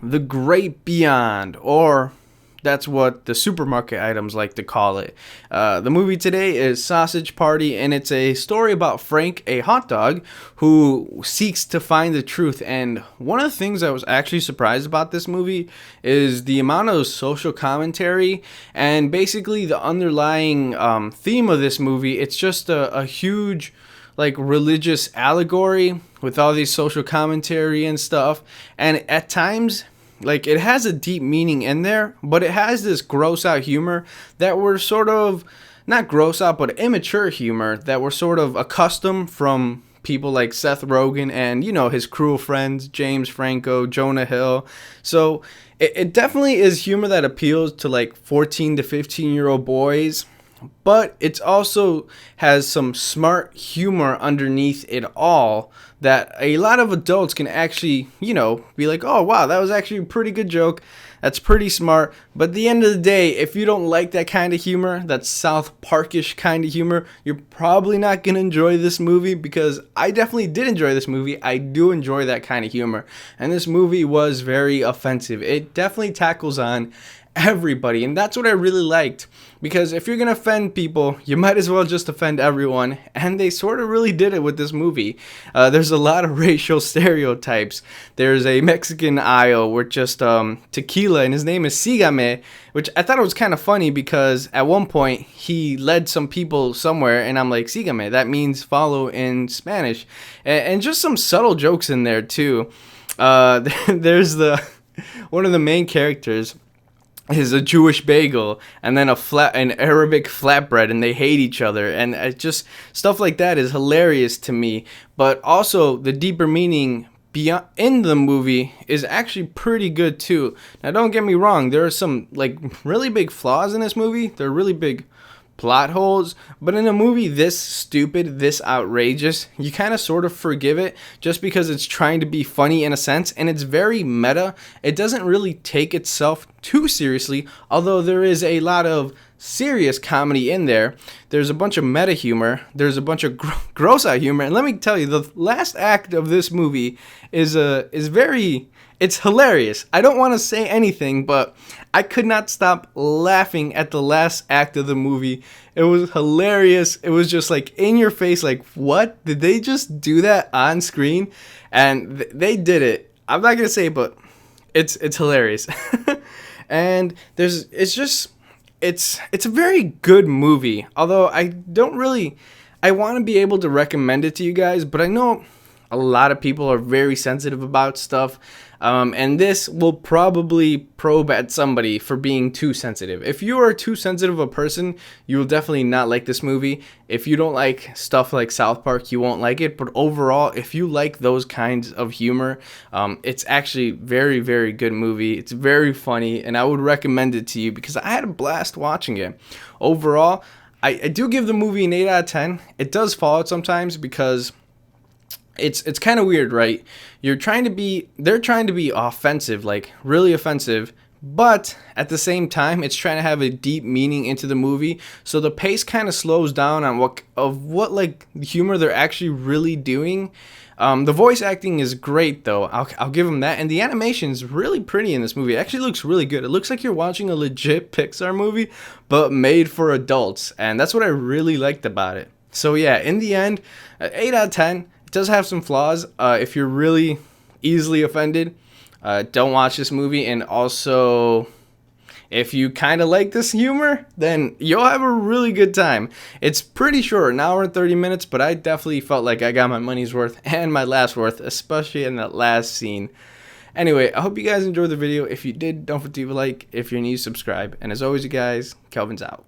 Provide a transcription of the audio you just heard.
the great beyond, or that's what the supermarket items like to call it. The movie today is Sausage Party, and it's a story about Frank, a hot dog, who seeks to find the truth. And one of the things I was actually surprised about this movie is the amount of social commentary and basically the underlying theme of this movie. It's just a huge like religious allegory with all these social commentary and stuff, and at times like it has a deep meaning in there, but it has this gross out humor that we're sort of not gross out but immature humor that we're sort of accustomed from people like Seth Rogen and his cruel friends James Franco, Jonah Hill. So it definitely is humor that appeals to like 14 to 15-year-old boys, but it also has some smart humor underneath it all that a lot of adults can actually, be like, oh, wow, that was actually a pretty good joke. That's pretty smart. But at the end of the day, if you don't like that kind of humor, that South Parkish kind of humor, you're probably not going to enjoy this movie, because I definitely did enjoy this movie. I do enjoy that kind of humor. And this movie was very offensive. It definitely tackles on everybody, and that's what I really liked, because if you're gonna offend people, you might as well just offend everyone, and they sort of really did it with this movie. There's a lot of racial stereotypes. There's a Mexican aisle with just tequila, and his name is Sígame, which I thought it was kind of funny because at one point he led some people somewhere, and I'm like, Sígame, that means follow in Spanish, and just some subtle jokes in there too. There's the one of the main characters is a Jewish bagel, and then an Arabic flatbread, and they hate each other, and just stuff like that is hilarious to me. But also the deeper meaning beyond in the movie is actually pretty good too. Now don't get me wrong, there are some like really big flaws in this movie. There are really big plot holes, but in a movie this stupid, this outrageous, you kind of sort of forgive it just because it's trying to be funny in a sense, and it's very meta. It doesn't really take itself too seriously, although there is a lot of serious comedy in there. There's a bunch of meta humor, there's a bunch of gross out humor, and let me tell you, the last act of this movie is it's hilarious. I don't want to say anything, but I could not stop laughing at the last act of the movie. It was hilarious. It was just like in your face, like, what? Did they just do that on screen? And they did it. I'm not going to say it, but it's hilarious. And it's a very good movie. Although I want to be able to recommend it to you guys, but I know a lot of people are very sensitive about stuff, and this will probably probe at somebody for being too sensitive. If you are too sensitive a person, you will definitely not like this movie. If you don't like stuff like South Park, you won't like it. But overall, if you like those kinds of humor, it's actually very, very good movie. It's very funny, and I would recommend it to you because I had a blast watching it. Overall, I do give the movie an 8 out of 10. It does fall out sometimes because it's kind of weird, right? They're trying to be offensive, like really offensive, but at the same time, it's trying to have a deep meaning into the movie. So the pace kind of slows down on what like humor they're actually really doing. The voice acting is great, though. I'll give them that, and the animation is really pretty in this movie. It actually looks really good. It looks like you're watching a legit Pixar movie, but made for adults, and that's what I really liked about it. So yeah, in the end, 8 out of 10. It does have some flaws. If you're really easily offended, don't watch this movie. And also, if you kind of like this humor, then you'll have a really good time. It's pretty short, an hour and 30 minutes, but I definitely felt like I got my money's worth and my last worth, especially in that last scene. Anyway, I hope you guys enjoyed the video. If you did, don't forget to leave a like. If you're new, subscribe. And as always, you guys, Kelvin's out.